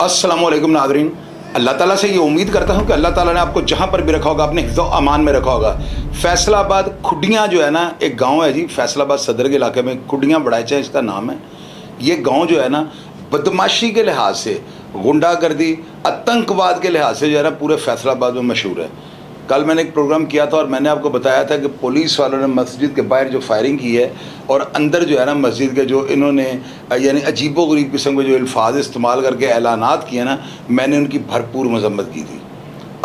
अस्सलाम वालेकुम नाज़रीन। अल्लाह ताला से ये उम्मीद करता हूँ कि अल्लाह ताला ने आपको जहाँ पर भी रखा होगा अपने हिफ्ज़ अमान में रखा होगा। फैसलाबाद खुडियाँ जो है ना, एक गांव है जी, फैसलाबाद सदर के इलाके में खुडियाँ बड़ाइचा इसका नाम है। ये गांव जो है ना, बदमाशी के लिहाज से, गुंडागर्दी, आतंकवाद के लिहाज से जो है ना पूरे फैसलाबाद में मशहूर है। कल मैंने एक प्रोग्राम किया था और मैंने आपको बताया था कि पुलिस वालों ने मस्जिद के बाहर जो फायरिंग की है और अंदर जो है ना मस्जिद के जो इन्होंने यानी अजीबोगरीब किस्म के जो अल्फाज इस्तेमाल करके ऐलानात किए ना, मैंने उनकी भरपूर मजम्मत की थी।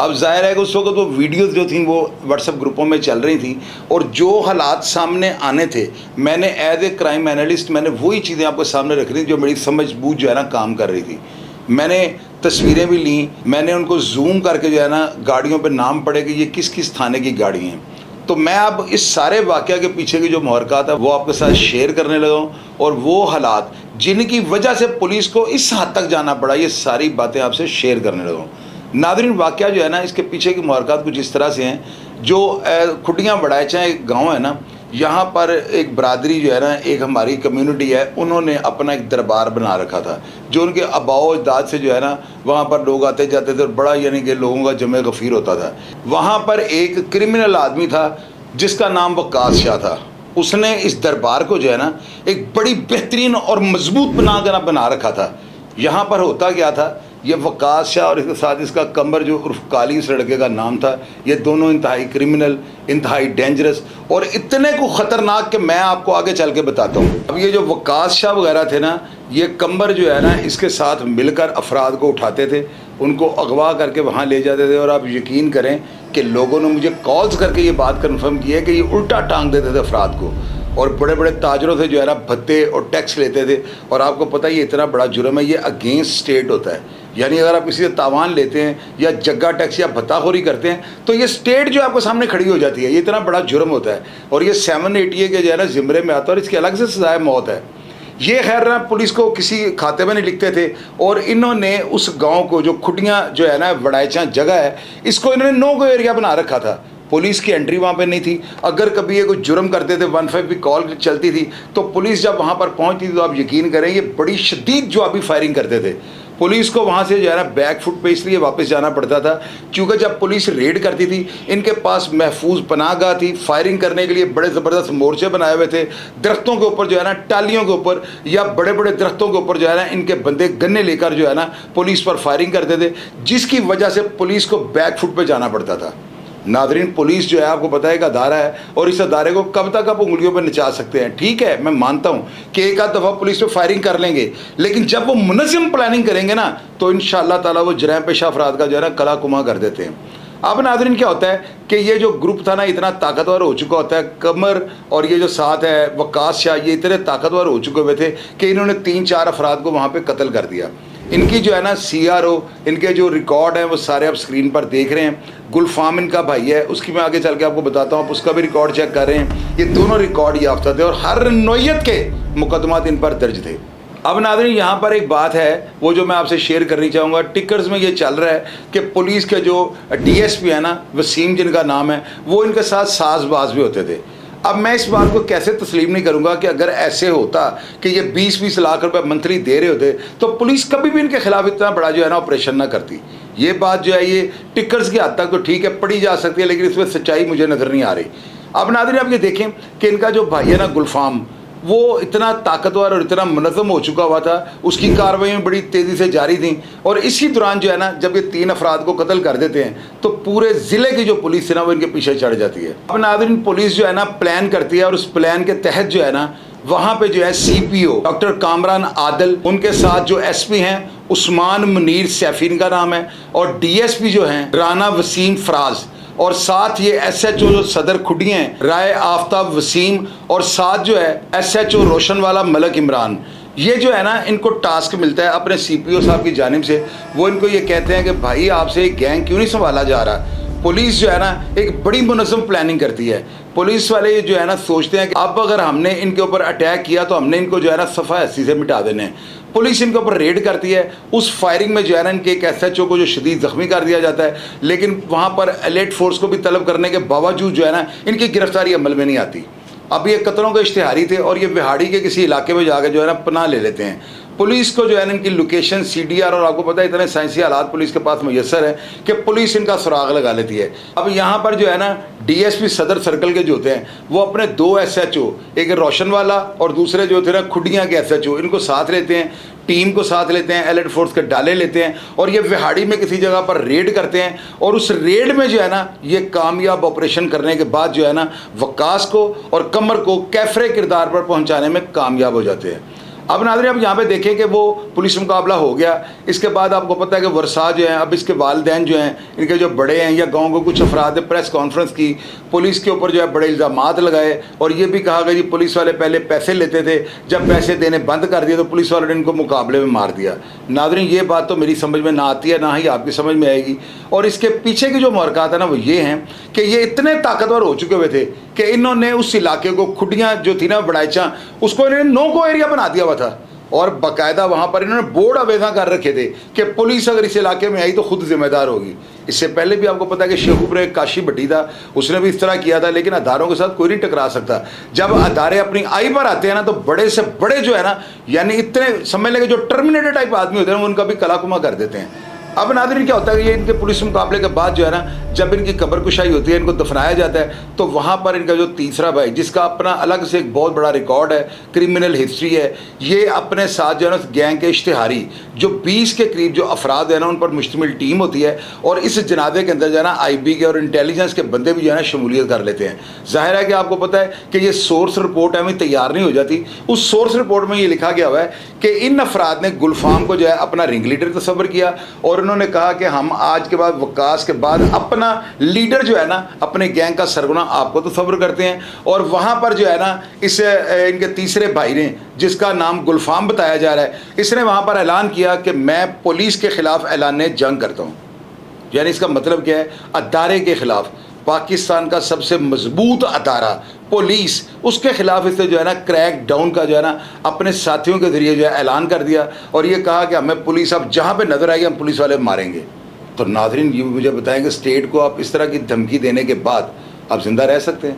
अब जाहिर है कि उस वक्त वो वीडियोज़ जो थी वो व्हाट्सएप ग्रुपों में चल रही थी और जो हालात सामने आने थे, मैंने एज ए क्राइम एनालिस्ट मैंने वही चीज़ें आपके सामने रख रही जो मेरी समझ बूझ जो है ना काम कर रही थी। मैंने तस्वीरें भी ली, मैंने उनको जूम करके जो है ना गाड़ियों पे नाम पड़े कि ये किस किस थाने की गाड़ी हैं। तो मैं अब इस सारे वाक़या के पीछे की जो मुहरक़ात है वो आपके साथ शेयर करने लगा हूँ और वो हालात जिनकी वजह से पुलिस को इस हद तक जाना पड़ा, ये सारी बातें आपसे शेयर करने लगा हूँ। नाज़रीन, वाक़या जो है ना इसके पीछे की मुहरक़ात कुछ इस तरह से हैं। जो खुडियाँ बड़ाइचा एक गाँव है ना, यहाँ पर एक बरादरी जो है ना, एक हमारी कम्युनिटी है, उन्होंने अपना एक दरबार बना रखा था जो उनके आबाओ अजदाद से जो है ना वहाँ पर लोग आते जाते थे और बड़ा यानी कि लोगों का जमे गफ़ीर होता था। वहाँ पर एक क्रिमिनल आदमी था जिसका नाम वक्कास शाह था। उसने इस दरबार को जो है ना एक बड़ी बेहतरीन और मजबूत बना रखा था। यहाँ पर होता क्या था, ये वक्कास शाह और इसके साथ इसका कमर जो उर्फ काली इस लड़के का नाम था, ये दोनों इंतहाई क्रिमिनल, इंतहाई डेंजरस और इतने को ख़तरनाक कि मैं आपको आगे चल के बताता हूँ। अब ये जो वक्कास शाह वगैरह थे ना, ये कमर जो है ना इसके साथ मिलकर अफराद को उठाते थे, उनको अगवा करके वहाँ ले जाते थे। और आप यकीन करें कि लोगों ने मुझे कॉल्स करके ये बात कन्फर्म की है कि ये उल्टा टांग देते थे अफराद को और बड़े बड़े ताजरों से जो है ना भत्ते और टैक्स लेते थे। और आपको पता है ये इतना बड़ा जुर्म है, ये अगेंस्ट स्टेट होता है। यानी अगर आप किसी से तावान लेते हैं या जग्गा टैक्स या भत्ताखोरी करते हैं तो ये स्टेट जो आपके सामने खड़ी हो जाती है। ये इतना बड़ा जुर्म होता है और ये 780 के जो है ना ज़िम्मे में आता है और इसकी अलग से सजाए मौत है। ये खैर ना पुलिस को किसी खाते में नहीं लिखते थे और इन्होंने उस गांव को, जो खुडियाँ जो है ना बड़ाइचा जगह है, इसको इन्होंने नो गो एरिया बना रखा था। पुलिस की एंट्री वहाँ पे नहीं थी। अगर कभी ये कोई जुर्म करते थे 15 की कॉल चलती थी तो पुलिस जब वहाँ पर पहुँचती थी तो आप यकीन करें ये बड़ी शदीद जवाबी फायरिंग करते थे। पुलिस को वहाँ से जो है ना बैक फुट पे इसलिए वापस जाना पड़ता था क्योंकि जब पुलिस रेड करती थी इनके पास महफूज पनाहगाह थी। फायरिंग करने के लिए बड़े ज़बरदस्त मोर्चे बनाए हुए थे। दरख्तों के ऊपर जो है ना, टालियों के ऊपर या बड़े बड़े दरख्तों के ऊपर जो है ना इनके बंदे गन्ने लेकर जो है ना पुलिस पर फायरिंग करते थे, जिसकी वजह से पुलिस को बैक फुट पर जाना पड़ता था। नाज़रीन, पुलिस जो है आपको पता है एक अदारा है और इस अदारे को कब तक आप उंगलियों पर नचा सकते हैं। ठीक है, मैं मानता हूँ कि एक आध दफ़ा पुलिस पे फायरिंग कर लेंगे, लेकिन जब वो मुनज़्ज़म प्लानिंग करेंगे ना तो इंशाअल्लाह ताला वो जराइम पेशा अफराद का जो है ना कला कुमा कर देते हैं। अब नाज़रीन क्या होता है कि ये जो ग्रुप था ना इतना ताकतवर हो चुका होता है, कमर और ये जो साथ है वक्कास शाह, ये इतने ताकतवर हो चुके हुए थे कि इन्होंने 3-4 अफराद को वहाँ पर कत्ल कर दिया। इनकी जो है ना CRO, इनके जो रिकॉर्ड हैं वो सारे आप स्क्रीन पर देख रहे हैं। गुलफाम इनका भाई है, उसकी मैं आगे चल के आपको बताता हूँ, आप उसका भी रिकॉर्ड चेक कर रहे हैं। ये दोनों रिकॉर्ड याफ्ता थे और हर नौयत के मुकदमात इन पर दर्ज थे। अब नाज़रीन, यहाँ पर एक बात है वो जो मैं आपसे शेयर करनी चाहूँगा। टिकर्स में ये चल रहा है कि पुलिस के जो DSP है ना, वसीम जिनका नाम है, वो इनके साथ साजबाज भी होते थे। अब मैं इस बात को कैसे तस्लीम नहीं करूँगा कि अगर ऐसे होता कि ये 20-20 लाख रुपए मंथली दे रहे होते तो पुलिस कभी भी इनके खिलाफ इतना बड़ा जो है ना ऑपरेशन ना करती। ये बात जो है ये टिकर्स की हद तक तो ठीक है, पढ़ी जा सकती है, लेकिन इसमें सच्चाई मुझे नज़र नहीं आ रही। अब नाज़रीन, आप ये देखें कि इनका जो भाई है ना गुलफाम, वो इतना ताकतवर और इतना मुनज़्ज़म हो चुका हुआ था, उसकी कार्रवाई बड़ी तेज़ी से जारी थी और इसी दौरान जो है ना जब ये 3 अफराद को कत्ल कर देते हैं तो पूरे ज़िले की जो पुलिस है ना वो इनके पीछे चढ़ जाती है। अब नाज़रीन, पुलिस जो है ना प्लान करती है और उस प्लान के तहत जो है ना वहाँ पे जो है CPO डॉक्टर कामरान आदिल, उनके साथ जो SP हैं उस्मान मुनीर सैफीन का नाम है और DSP जो हैं राना वसीम फराज और साथ ये SHO जो सदर खुडियाँ हैं राय आफ्ताब वसीम और साथ जो है SHO रोशनवाला मलक इमरान। ये जो है ना इनको टास्क मिलता है अपने CPO साहब की जानिब से। वो इनको ये कहते हैं कि भाई आपसे गैंग क्यों नहीं संभाला जा रहा। पुलिस जो है ना एक बड़ी मुनज़्ज़म प्लानिंग करती है। पुलिस वाले जो है ना सोचते हैं कि अब अगर हमने इनके ऊपर अटैक किया तो हमने इनको जो है ना सफ़ा हस्ती से मिटा देने हैं। पुलिस इनके ऊपर रेड करती है। उस फायरिंग में जो है ना इनके एक SHO को जो शदीद ज़ख्मी कर दिया जाता है, लेकिन वहाँ पर एलिट फोर्स को भी तलब करने के बावजूद जो है ना इनकी गिरफ्तारी अमल में नहीं आती। अब ये कत्लों के इश्तिहारी थे और ये बिहाड़ी के किसी इलाके में जाकर जो है ना पनाह ले लेते हैं। पुलिस को जो है ना इनकी लोकेशन CDR, और आपको पता है इतने साइंसी हालात पुलिस के पास मुयसर है कि पुलिस इनका सुराग लगा लेती है। अब यहाँ पर जो है ना DSP सदर सर्कल के जो होते हैं वो अपने 2 SHO, एक रोशन वाला और दूसरे जो होते हैं ना खुडियाँ के SHO, इनको साथ लेते हैं, टीम को साथ लेते हैं, एलर्ट फोर्स के डाले लेते हैं और ये विहाड़ी में किसी जगह पर रेड करते हैं। और उस रेड में जो है ना ये कामयाब ऑपरेशन करने के बाद जो है ना वकास को और कमर को कैफरे किरदार पर पहुंचाने में कामयाब हो जाते हैं। अब नाज़रीन अब यहाँ पे देखें कि वो पुलिस मुकाबला हो गया, इसके बाद आपको पता है कि वर्षा जो है, अब इसके वालिदैन जो हैं, इनके जो बड़े हैं या गांव के कुछ अफराद ने प्रेस कॉन्फ्रेंस की, पुलिस के ऊपर जो है बड़े इल्ज़ामात लगाए और ये भी कहा कि जी पुलिस वाले पहले पैसे लेते थे, जब पैसे देने बंद कर दिए तो पुलिस वालों ने इनको मुकाबले में मार दिया। नाज़रीन ये बात तो मेरी समझ में ना आती है, ना ही आपकी समझ में आएगी। और इसके पीछे की जो मुहरक़ात है ना वो ये हैं कि ये इतने ताकतवर हो चुके हुए थे कि इन्होंने उस इलाके को, खुडियाँ जो थी ना बड़ाइचा, उसको इन्होंने नो-गो एरिया बना दिया हुआ था और बाकायदा वहाँ पर इन्होंने बोर्ड अवेजा कर रखे थे कि पुलिस अगर इस इलाके में आई तो खुद जिम्मेदार होगी। इससे पहले भी आपको पता है कि शेखुपुर काशी भट्टी था, उसने भी इस तरह किया था, लेकिन अदारों के साथ कोई नहीं टकरा सकता। जब अदारे अपनी आई पर आते हैं ना तो बड़े से बड़े जो है ना, यानी इतने समझ लेंगे जो टर्मिनेटेड टाइप आदमी होते हैं उनका भी कलाकुमा कर देते हैं। अब नाज़रीन क्या होता है कि ये इनके पुलिस मुकाबले के बाद जो है ना, जब इनकी कब्र कुशाई होती है, इनको दफनाया जाता है, तो वहाँ पर इनका जो तीसरा भाई, जिसका अपना अलग से एक बहुत बड़ा रिकॉर्ड है, क्रिमिनल हिस्ट्री है, ये अपने साथ जो है ना गैंग के इश्तिहारी जो 20 के करीब जो अफराद है ना उन पर मुश्तमिल टीम होती है और इस जनाजे के अंदर जो है ना IB के और इंटेलिजेंस के बंदे भी जो है ना शमूलियत कर लेते हैं। जाहिर है कि आपको पता है कि ये सोर्स रिपोर्ट हमें तैयार नहीं हो जाती। उस सोर्स रिपोर्ट में ये लिखा गया हुआ है कि इन अफराद ने गुलफाम को जो है अपना रिंग लीडर तस्वर किया और उन्होंने कहा कि हम आज के बाद वकास के बाद अपना लीडर जो है ना, अपने गैंग का सरगना आपको तस्वर करते हैं। और वहाँ पर जो है ना इस इनके तीसरे भाई ने, जिसका नाम गुलफाम बताया जा रहा है, इसने वहाँ पर ऐलान किया कि मैं पुलिस के ख़िलाफ़ ऐलान जंग करता हूँ। यानी इसका मतलब क्या है, अदारे के ख़िलाफ़, पाकिस्तान का सबसे मजबूत अदारा पुलिस, उसके खिलाफ इससे जो है ना क्रैक डाउन का जो है ना अपने साथियों के ज़रिए जो है ऐलान कर दिया और ये कहा कि हमें पुलिस अब जहाँ पे नज़र आएगी हम पुलिस वाले मारेंगे। तो नाज़रीन ये मुझे बताएंगे, स्टेट को आप इस तरह की धमकी देने के बाद आप ज़िंदा रह सकते हैं?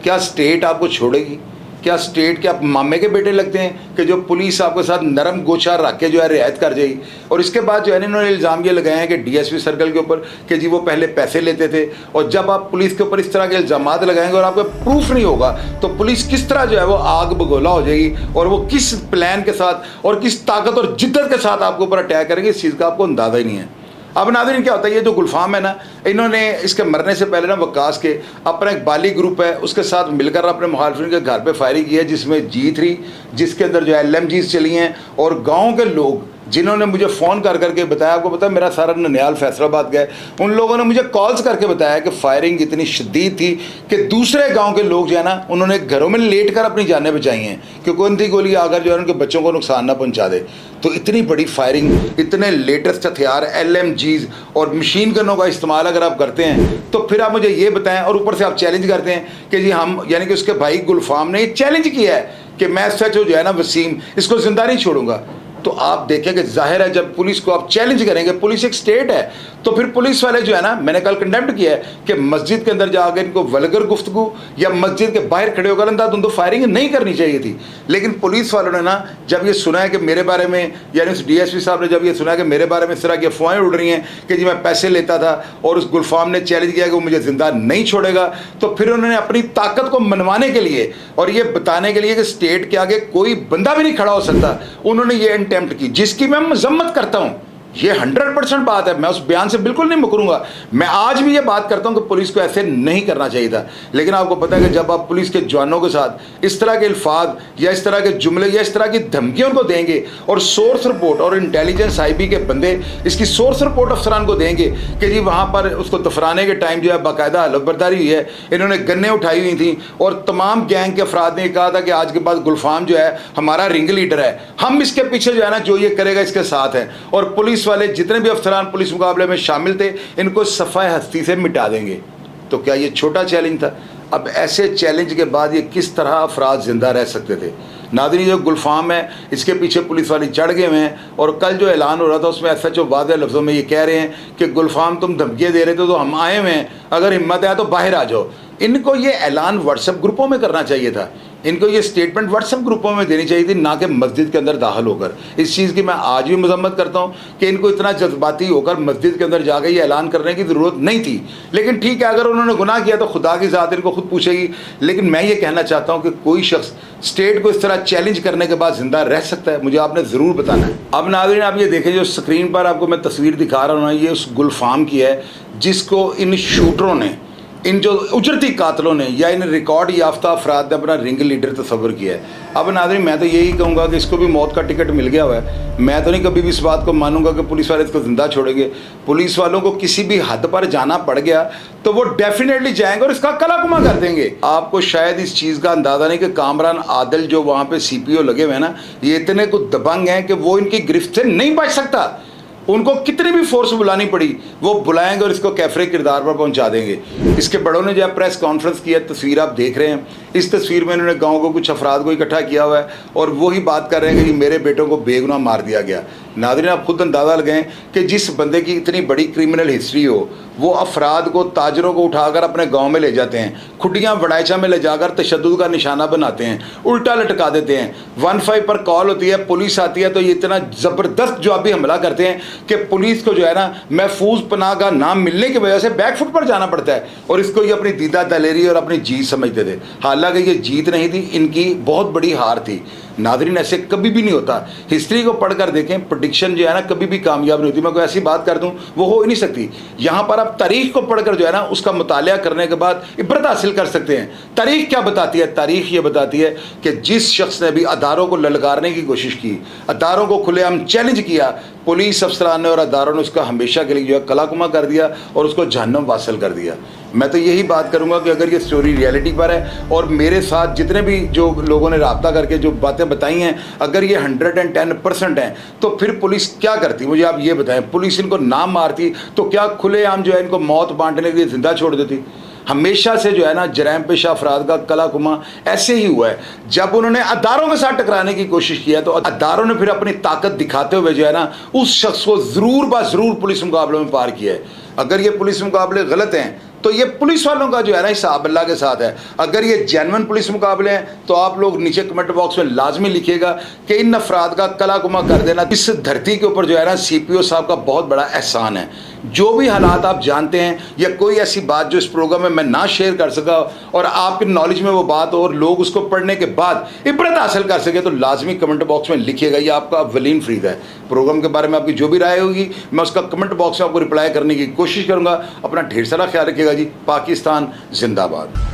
क्या स्टेट आपको छोड़ेगी? क्या स्टेट के आप मामे के बेटे लगते हैं कि जो पुलिस आपके साथ नरम गोचा रख के जो है रियायत कर जाएगी? और इसके बाद जो है इन्होंने इल्ज़ाम ये लगाए हैं कि DSP सर्कल के ऊपर कि जी वो पहले पैसे लेते थे, और जब आप पुलिस के ऊपर इस तरह के इल्ज़ामात लगाएंगे और आपको प्रूफ नहीं होगा तो पुलिस किस तरह जो है वो आग बगोला हो जाएगी और वो किस प्लान के साथ और किस ताकत और जिद्दत के साथ आपके ऊपर अटैक करेंगे, इस चीज़ का आपको अंदाज़ा ही नहीं है। अब नाज़रीन क्या होता है, ये जो गुलफाम है ना, इन्होंने इसके मरने से पहले ना वकास के अपना एक बाली ग्रुप है उसके साथ मिलकर अपने मुखालिफिन के घर पे फायरिंग की है, जिसमें G3, जिसके अंदर जो है LMGs चली हैं। और गांव के लोग जिन्होंने मुझे फ़ोन कर करके बताया, आपको पता है मेरा सारा ननियाल फैसलाबाद गए, उन लोगों ने मुझे कॉल्स करके बताया कि फायरिंग इतनी शदीद थी कि दूसरे गांव के लोग जो है ना उन्होंने घरों में लेट कर अपनी जानें बचाई हैं कि कौन सी गोली आकर जो है उनके बच्चों को नुकसान ना पहुंचा दे। तो इतनी बड़ी फायरिंग, इतने लेटेस्ट हथियार LMGs और मशीन गनों का इस्तेमाल अगर आप करते हैं तो फिर आप मुझे ये बताएं, और ऊपर से आप चैलेंज करते हैं कि जी हम, यानी कि उसके भाई गुलफाम ने चैलेंज किया है कि मैं सच जो है ना वसीम, इसको जिंदा नहीं छोड़ूंगा। तो आप देखें कि जाहिर है जब पुलिस को आप चैलेंज करेंगे, पुलिस एक स्टेट है, तो फिर पुलिस वाले जो है ना, मैंने कल कंडेम्ड किया है कि मस्जिद के अंदर जाकर इनको वल्गर गुफ्तगू या मस्जिद के बाहर खड़े होकर अंधाधुंध फायरिंग नहीं करनी चाहिए थी। लेकिन पुलिस वालों ने ना जब ये सुना है कि मेरे बारे में, यानी उस DSP साहब ने जब ये सुना है कि मेरे बारे में इस तरह की अफवाहें उड़ रही हैं कि जी मैं पैसे लेता था और उस गुलफाम ने चैलेंज किया कि वो मुझे ज़िंदा नहीं छोड़ेगा, तो फिर उन्होंने अपनी ताकत को मनवाने के लिए और ये बताने के लिए कि स्टेट के आगे कोई बंदा भी नहीं खड़ा हो सकता, उन्होंने ये अटेम्प्ट की, जिसकी मैं मजम्मत करता हूँ। ये 100% बात है, मैं उस बयान से बिल्कुल नहीं मुकरूंगा। मैं आज भी ये बात करता हूँ कि पुलिस को ऐसे नहीं करना चाहिए था। लेकिन आपको पता है कि जब आप पुलिस के जवानों के साथ इस तरह के अल्फाज या इस तरह के जुमले या इस तरह की धमकियों को देंगे और सोर्स रिपोर्ट और इंटेलिजेंस IB के बंदे इसकी सोर्स रिपोर्ट अफसरान को देंगे कि जी वहाँ पर उसको दफनाने के टाइम जो है बाकायदा हलफबरदारी हुई है, इन्होंने गन्ने उठाई हुई थी और तमाम गैंग के अफराद ने कहा था कि आज के बाद गुलफाम जो है हमारा रिंग लीडर है, हम इसके पीछे जो है ना जो ये करेगा इसके साथ है, और पुलिस वाले जितने भी अफसरान पुलिस मुकाबले में शामिल थे इनको सफ़ाए हस्ती से मिटा देंगे। तो क्या ये छोटा चैलेंज था? अब ऐसे चैलेंज के बाद ये किस तरह अफराद ज़िंदा रह सकते थे? नादरी जो गुलफाम है इसके पीछे पुलिस वाले चढ़ गए हुए हैं, और कल जो ऐलान हो रहा था उसमें SHO वाज़ेह लफ्ज़ों में ये कह रहे हैं कि गुलफाम तुम धमकियाँ दे रहे थे तो हम आए हुए हैं, अगर हिम्मत है तो बाहर आ जाओ। इनको ये ऐलान WhatsApp ग्रुपों में करना चाहिए था इनको ये स्टेटमेंट व्हाट्सएप ग्रुपों में देनी चाहिए थी, ना कि मस्जिद के अंदर दाखिल होकर। इस चीज़ की मैं आज भी मजम्मत करता हूँ कि इनको इतना जज्बाती होकर मस्जिद के अंदर जाकर ये ऐलान करने की ज़रूरत नहीं थी। लेकिन ठीक है, अगर उन्होंने गुनाह किया तो खुदा की ज़ात इनको खुद पूछेगी। लेकिन मैं ये कहना चाहता हूँ कि कोई शख्स स्टेट को इस तरह चैलेंज करने के बाद ज़िंदा रह सकता है, मुझे आपने ज़रूर बताना है। अब नाज़रीन, आप ये देखें, जो स्क्रीन पर आपको मैं तस्वीर दिखा रहा हूँ ना, ये उस गुलफाम की है जिसको इन शूटरों ने, इन जो उजरती कातलों ने या इन रिकॉर्ड याफ्ता अफराद ने अपना रिंग लीडर तस्वर किया है। अब नाज़रीन, मैं तो यही कहूँगा कि इसको भी मौत का टिकट मिल गया हुआ है। मैं तो नहीं कभी भी इस बात को मानूंगा कि पुलिस वाले इसको ज़िंदा छोड़ेंगे। पुलिस वालों को किसी भी हद पर जाना पड़ गया तो वो डेफिनेटली जाएंगे और इसका कलाकुमा कर देंगे। आपको शायद इस चीज़ का अंदाज़ा नहीं कि कामरान आदिल जो वहाँ पर CPO लगे हुए हैं ना, ये इतने को दबंग हैं कि वो इनकी गिरफ्त से नहीं बच सकता। उनको कितनी भी फोर्स बुलानी पड़ी वो बुलाएंगे और इसको कैफरे किरदार पर पहुंचा देंगे। इसके बड़ों ने जब प्रेस कॉन्फ्रेंस किया, तस्वीर आप देख रहे हैं, इस तस्वीर में इन्होंने गांव को कुछ अफराद को इकट्ठा किया हुआ है और वही बात कर रहे हैं कि मेरे बेटों को बेगुनाह मार दिया गया। नाज़रीन, आप खुद अंदाज़ा लगाएं कि जिस बंदे की इतनी बड़ी क्रिमिनल हिस्ट्री हो, वो अफराद को, ताजरों को उठाकर अपने गांव में ले जाते हैं, खुटियाँ वड़ाइचा में ले जाकर तशद्दुद का निशाना बनाते हैं, उल्टा लटका देते हैं। 15 पर कॉल होती है, पुलिस आती है तो ये इतना ज़बरदस्त जवाबी हमला करते हैं कि पुलिस को जो है ना, महफूज पनाह का नाम मिलने की वजह से बैकफुट पर जाना पड़ता है। और इसको ये अपनी दीदा दलेरी और अपनी जीत समझते थे। हालांकि ये जीत नहीं थी, इनकी बहुत बड़ी हार थी। नाज़रीन, ऐसे कभी भी नहीं होता। हिस्ट्री को पढ़कर देखें, प्रेडिक्शन जो है ना कभी भी कामयाब नहीं होती। मैं कोई ऐसी बात कर दूं वो हो ही नहीं सकती। यहाँ पर आप तारीख को पढ़कर जो है ना उसका मुतालिया करने के बाद इबरत हासिल कर सकते हैं। तारीख क्या बताती है? तारीख ये बताती है कि जिस शख्स ने भी अदारों को ललकारने की कोशिश की, अदारों को खुलेआम चैलेंज किया, पुलिस अफसरान ने और अदारों ने उसका हमेशा के लिए जो है कलाकुमा कर दिया और उसको जहन्नम वासिल कर दिया। मैं तो यही बात करूंगा कि अगर ये स्टोरी रियलिटी पर है और मेरे साथ जितने भी जो लोगों ने राब्ता करके जो बातें बताई हैं, अगर ये 110% हैं तो फिर पुलिस क्या करती? मुझे आप ये बताएं। पुलिस इनको ना मारती तो क्या खुलेआम जो है इनको मौत बांटने के लिए जिंदा छोड़ देती? हमेशा से जो है ना जराइम पेशा अफराद का कलाकुमा ऐसे ही हुआ है। जब उन्होंने अदारों के साथ टकराने की कोशिश किया तो अदारों ने फिर अपनी ताकत दिखाते हुए जो है ना उस शख्स को ज़रूर ज़रूर पुलिस मुकाबले में पार किया है। अगर ये पुलिस मुकाबले गलत हैं तो ये पुलिस वालों का जो है ना हिसाब अल्लाह के साथ है। अगर ये जेन्युइन पुलिस मुकाबले हैं तो आप लोग नीचे कमेंट बॉक्स में लाजमी लिखिएगा कि इन अफराद का कलाकुमा कर देना इस धरती के ऊपर जो है ना CPO साहब का बहुत बड़ा एहसान है। जो भी हालात आप जानते हैं या कोई ऐसी बात जो इस प्रोग्राम में मैं ना शेयर कर सका और आपके नॉलेज में वो बात और लोग उसको पढ़ने के बाद इबरत हासिल कर सके तो लाजमी कमेंट बॉक्स में लिखिएगा। ये आपका अव्वलीन फ्रीद है। प्रोग्राम के बारे में आपकी जो भी राय होगी मैं उसका कमेंट बॉक्स में आपको रिप्लाई करने की कोशिश करूँगा। अपना ढेर सारा ख्याल रखिएगा जी। पाकिस्तान जिंदाबाद।